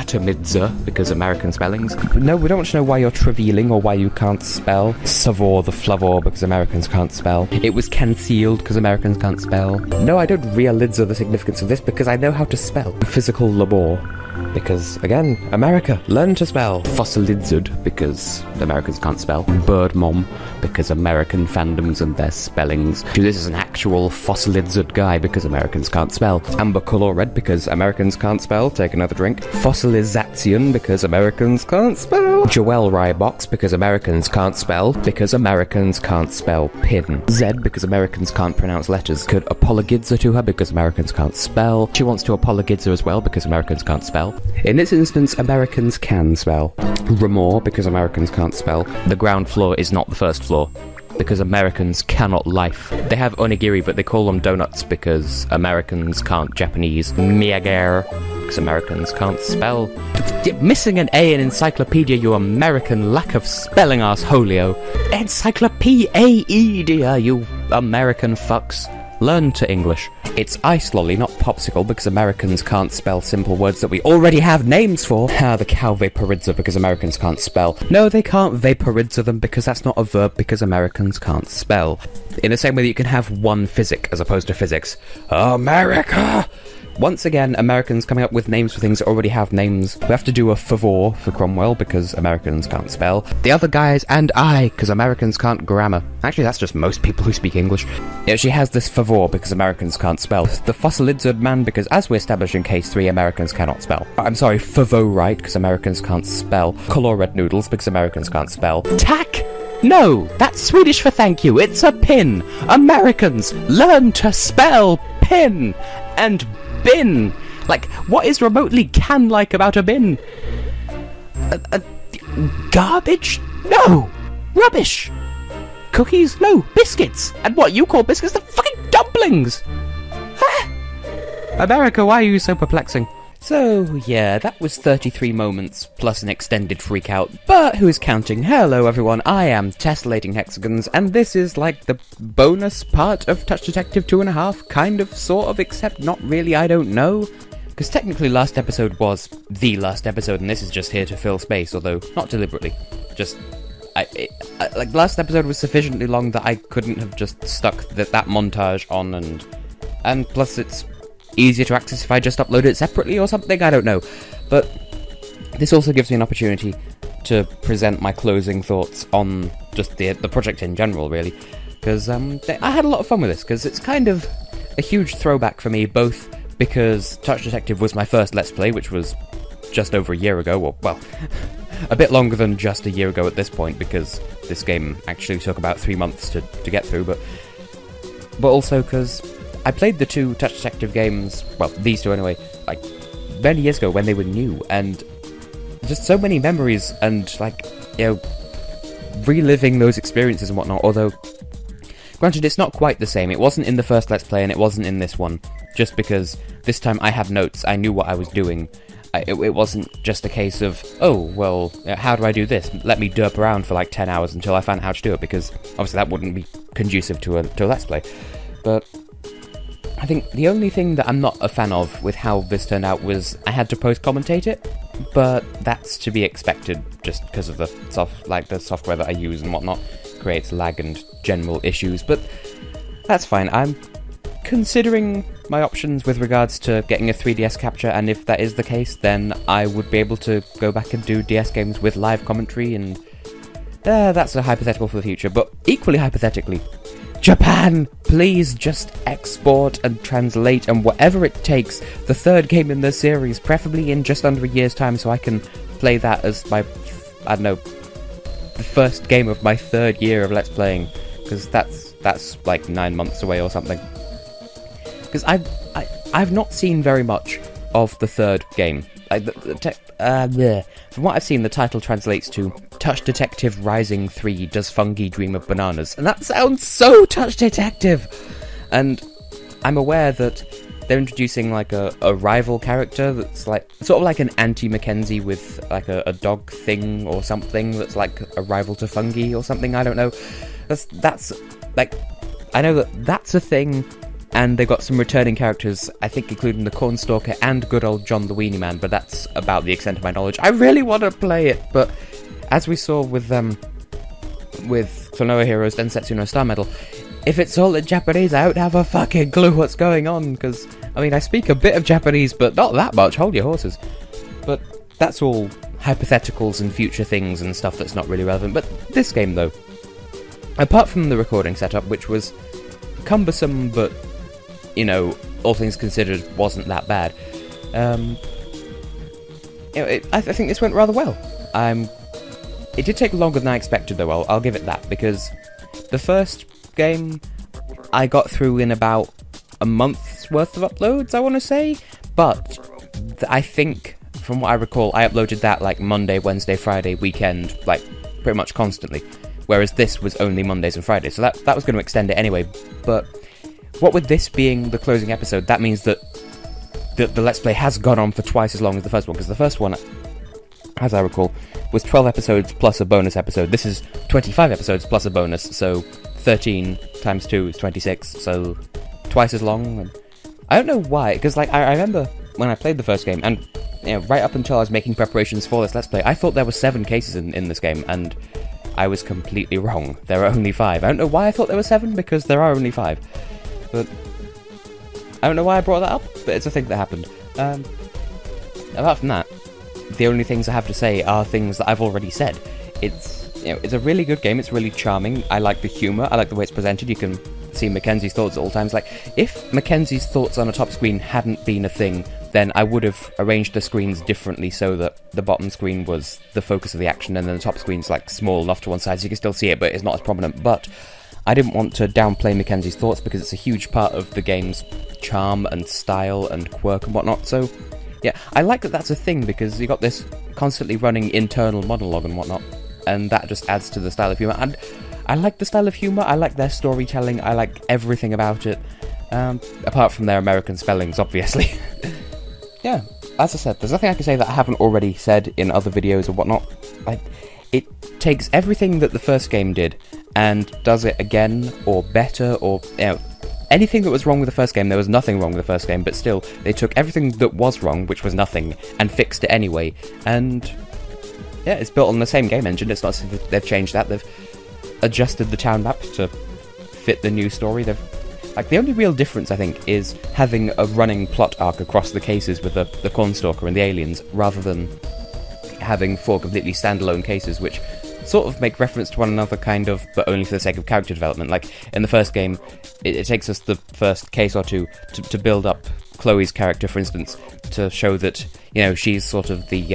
atomidzer, because American spellings. No, we don't want to know why you're travailing or why you can't spell. Savor the flavor, because Americans can't spell. It was concealed, because Americans can't spell. No, I don't realidzer the significance of this, because I know how to spell. Physical labor, because, again, America, learn to spell. Fossilizard, because Americans can't spell. Bird mom, because American fandoms and their spellings. This is an actual fossilizard guy, because Americans can't spell. Amber color red, because Americans can't spell. Take another drink. Fossilization, because Americans can't spell. Joel Rybox, because Americans can't spell. Because Americans can't spell pin. Zed, because Americans can't pronounce letters. Could apologidzer to her, because Americans can't spell. She wants to apologidzer as well, because Americans can't spell. In this instance, Americans can spell. Remore, because Americans can't spell. The ground floor is not the first floor, because Americans cannot life. They have onigiri, but they call them donuts because Americans can't Japanese. Miyagare, because Americans can't spell. Missing an A in encyclopedia, you American lack of spelling assholio. Encyclopedia, you American fucks. Learn to English. It's ice lolly, not popsicle, because Americans can't spell simple words that we already have names for. The cow vaporizzer, because Americans can't spell. No, they can't vaporizzer them, because that's not a verb, because Americans can't spell. In the same way that you can have one physic as opposed to physics. America! Once again, Americans coming up with names for things that already have names. We have to do a favor for Cromwell, because Americans can't spell. The other guys and I, because Americans can't grammar. Actually, that's just most people who speak English. Yeah, she has this favor, because Americans can't spell. The fossilizard man, because as we established in case 3, Americans cannot spell. I'm sorry, favor right, because Americans can't spell. Color red noodles, because Americans can't spell. Tack! No, that's Swedish for thank you. It's a pin. Americans, learn to spell pin and bin. Like, what is remotely can-like about a bin? Garbage? No! Rubbish! Cookies? No! Biscuits! And what you call biscuits? They're fucking dumplings! America, why are you so perplexing? So, yeah, that was 33 moments, plus an extended freakout, but who is counting? Hello everyone, I am Tessellating Hexagons, and this is like the bonus part of Touch Detective 2.5, kind of, sort of, except not really, I don't know. Because technically last episode was the last episode, and this is just here to fill space, although not deliberately. Just, like, last episode was sufficiently long that I couldn't have just stuck that montage on, and plus it's easier to access if I just upload it separately or something, I don't know. But this also gives me an opportunity to present my closing thoughts on just the project in general, really. Because I had a lot of fun with this, because it's kind of a huge throwback for me, both because Touch Detective was my first Let's Play, which was just over a year ago, or, well, a bit longer than just a year ago at this point, because this game actually took about 3 months to get through, but also because I played the 2 Touch Detective games, well, these 2 anyway, like, many years ago when they were new, and just so many memories, and, like, you know, reliving those experiences and whatnot, although, granted, it's not quite the same. It wasn't in the first Let's Play, and it wasn't in this one, just because this time I had notes, I knew what I was doing. It wasn't just a case of, oh, well, how do I do this? Let me derp around for like 10 hours until I found out how to do it, because obviously that wouldn't be conducive to a Let's Play. But I think the only thing that I'm not a fan of with how this turned out was I had to post-commentate it, but that's to be expected just because of the software that I use and whatnot creates lag and general issues, but that's fine. I'm considering my options with regards to getting a 3DS capture, and if that is the case, then I would be able to go back and do DS games with live commentary, and that's a hypothetical for the future, but equally hypothetically, Japan, please just export and translate and whatever it takes the 3rd game in the series, preferably in just under a year's time, so I can play that as my, I don't know, the first game of my 3rd year of Let's Playing, because that's like 9 months away or something. Because I've not seen very much of the 3rd game. From what I've seen, the title translates to Touch Detective Rising 3 Does Fungi Dream of Bananas? And that sounds so Touch Detective! And I'm aware that they're introducing like a rival character that's like, sort of like an anti-Mackenzie with like a dog thing or something that's like a rival to fungi or something, I don't know. That's like, I know that that's a thing, and they got some returning characters, I think including the Cornstalker and good old John the Weenie Man, but that's about the extent of my knowledge. I really want to play it, but as we saw with Klonoa Heroes Densetsu no Star Medal, if it's all in Japanese, I don't have a fucking clue what's going on, because, I mean, I speak a bit of Japanese, but not that much, hold your horses. But that's all hypotheticals and future things and stuff that's not really relevant. But this game, though, apart from the recording setup, which was cumbersome, but, you know, all things considered, wasn't that bad, I think this went rather well. It did take longer than I expected, though, I'll give it that, because the first game I got through in about a month's worth of uploads, I want to say, but I think, from what I recall, I uploaded that like Monday, Wednesday, Friday, weekend, like pretty much constantly, whereas this was only Mondays and Fridays, so that was going to extend it anyway. But what with this being the closing episode, that means that the Let's Play has gone on for twice as long as the first one, because the first one, as I recall, was 12 episodes plus a bonus episode. This is 25 episodes plus a bonus, so 13 times 2 is 26, so twice as long. And I don't know why, because like I remember when I played the first game, and you know, right up until I was making preparations for this Let's Play, I thought there were 7 cases in this game, and I was completely wrong. There are only 5. I don't know why I thought there were 7, because there are only 5. But I don't know why I brought that up, but it's a thing that happened. Apart from that, the only things I have to say are things that I've already said. It's a really good game, it's really charming, I like the humour, I like the way it's presented, you can see Mackenzie's thoughts at all times. Like, if Mackenzie's thoughts on a top screen hadn't been a thing, then I would have arranged the screens differently so that the bottom screen was the focus of the action, and then the top screen's like small enough to one side so you can still see it, but it's not as prominent. But I didn't want to downplay Mackenzie's thoughts, because it's a huge part of the game's charm and style and quirk and whatnot, so yeah, I like that that's a thing, because you got this constantly running internal monologue and whatnot, and that just adds to the style of humour. And I like the style of humour, I like their storytelling, I like everything about it, apart from their American spellings, obviously. Yeah, as I said, there's nothing I can say that I haven't already said in other videos or whatnot. It takes everything that the first game did and does it again, or better, or, you know, anything that was wrong with the first game. There was nothing wrong with the first game, but still, they took everything that was wrong, which was nothing, and fixed it anyway. And yeah, it's built on the same game engine. It's not as if they've changed that. They've adjusted the town map to fit the new story. Like, the only real difference, I think, is having a running plot arc across the cases with the Cornstalker and the aliens, rather than having 4 completely standalone cases, which sort of make reference to one another, kind of, but only for the sake of character development. Like, in the first game, it takes us the first case or two to build up Chloe's character, for instance, to show that, you know, she's sort of the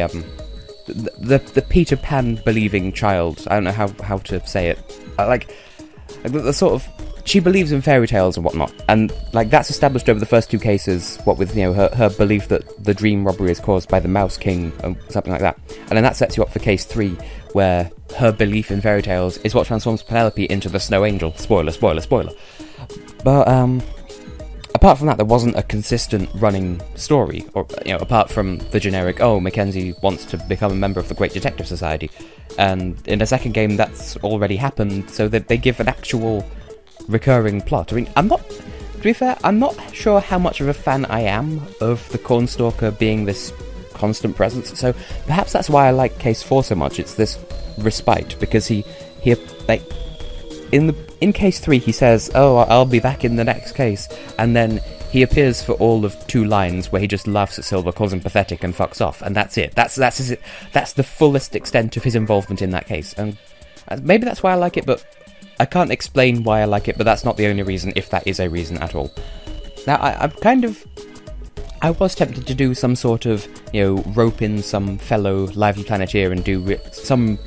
Peter Pan believing child. I don't know how to say it. Like the sort of, she believes in fairy tales and whatnot, and like that's established over the first 2 cases, what with, you know, her belief that the dream robbery is caused by the Mouse King or something like that. And then that sets you up for case 3, where her belief in fairy tales is what transforms Penelope into the Snow Angel. Spoiler, spoiler, spoiler. But apart from that, there wasn't a consistent running story, or, you know, apart from the generic, oh, Mackenzie wants to become a member of the Great Detective Society. And in the second game, that's already happened, so that they give an actual recurring plot. I mean, to be fair, I'm not sure how much of a fan I am of the Cornstalker being this constant presence, so perhaps that's why I like Case 4 so much. It's this respite, because he like, in Case 3 he says, oh, I'll be back in the next case, and then he appears for all of 2 lines where he just laughs at Silver, calls him pathetic, and fucks off, and that's it. That's the fullest extent of his involvement in that case, and maybe that's why I like it, but I can't explain why I like it, but that's not the only reason, if that is a reason at all. Now, I was tempted to do some sort of, you know, rope in some fellow Lively Planeteer and do some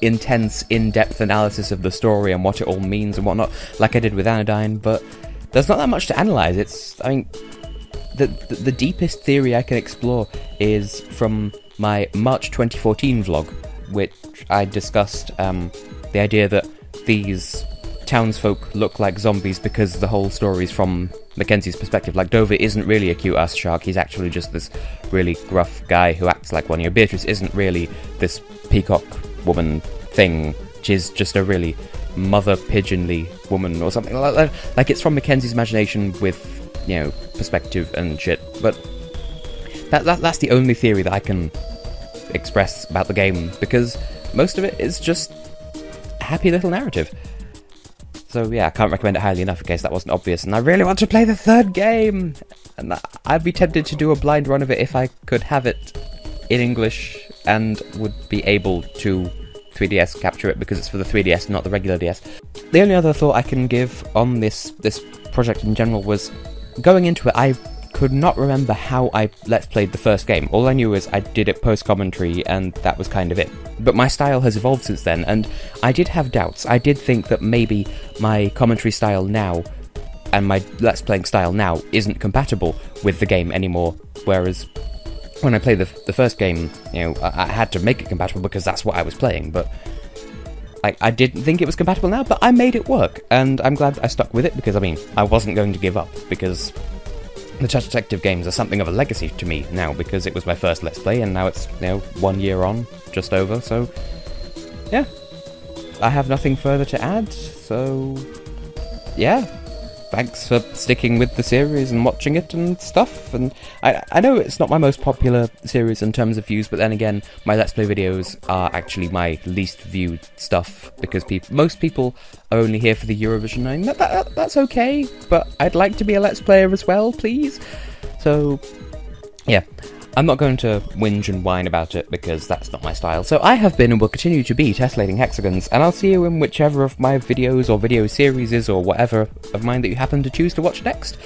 intense, in-depth analysis of the story and what it all means and whatnot, like I did with Anodyne, but there's not that much to analyse. I mean, the deepest theory I can explore is from my March 2014 vlog, which I discussed the idea that these townsfolk look like zombies because the whole story's from Mackenzie's perspective. Like, Dover isn't really a cute-ass shark, he's actually just this really gruff guy who acts like one. Beatrice isn't really this peacock woman thing, she's just a really, mother pigeonly woman or something like that. Like, it's from Mackenzie's imagination with, you know, perspective and shit. But that's the only theory that I can express about the game, because most of it is just a happy little narrative. So yeah, I can't recommend it highly enough in case that wasn't obvious, and I really want to play the third game! And I'd be tempted to do a blind run of it if I could have it in English and would be able to 3DS capture it, because it's for the 3DS, not the regular DS. The only other thought I can give on this project in general was, going into it, I could not remember how I Let's Played the first game. All I knew is I did it post-commentary, and that was kind of it. But my style has evolved since then, and I did have doubts. I did think that maybe my commentary style now and my Let's Playing style now isn't compatible with the game anymore, whereas when I played the first game, you know, I had to make it compatible because that's what I was playing, but I didn't think it was compatible now, but I made it work, and I'm glad I stuck with it, because, I mean, I wasn't going to give up, because the Touch Detective games are something of a legacy to me now, because it was my first Let's Play, and now it's, you know, 1 year on, just over, so, yeah. I have nothing further to add, so, yeah. Thanks for sticking with the series and watching it and stuff, and I know it's not my most popular series in terms of views, but then again, my Let's Play videos are actually my least viewed stuff, because most people are only here for the Eurovision, and that's okay, but I'd like to be a Let's Player as well, please. So, yeah. I'm not going to whinge and whine about it, because that's not my style. So I have been and will continue to be Tessellating Hexagons, and I'll see you in whichever of my videos or video series or whatever of mine that you happen to choose to watch next.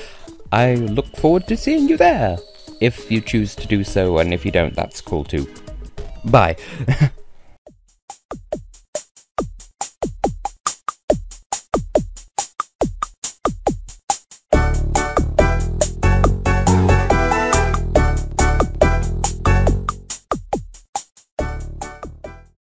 I look forward to seeing you there, if you choose to do so, and if you don't, that's cool too. Bye.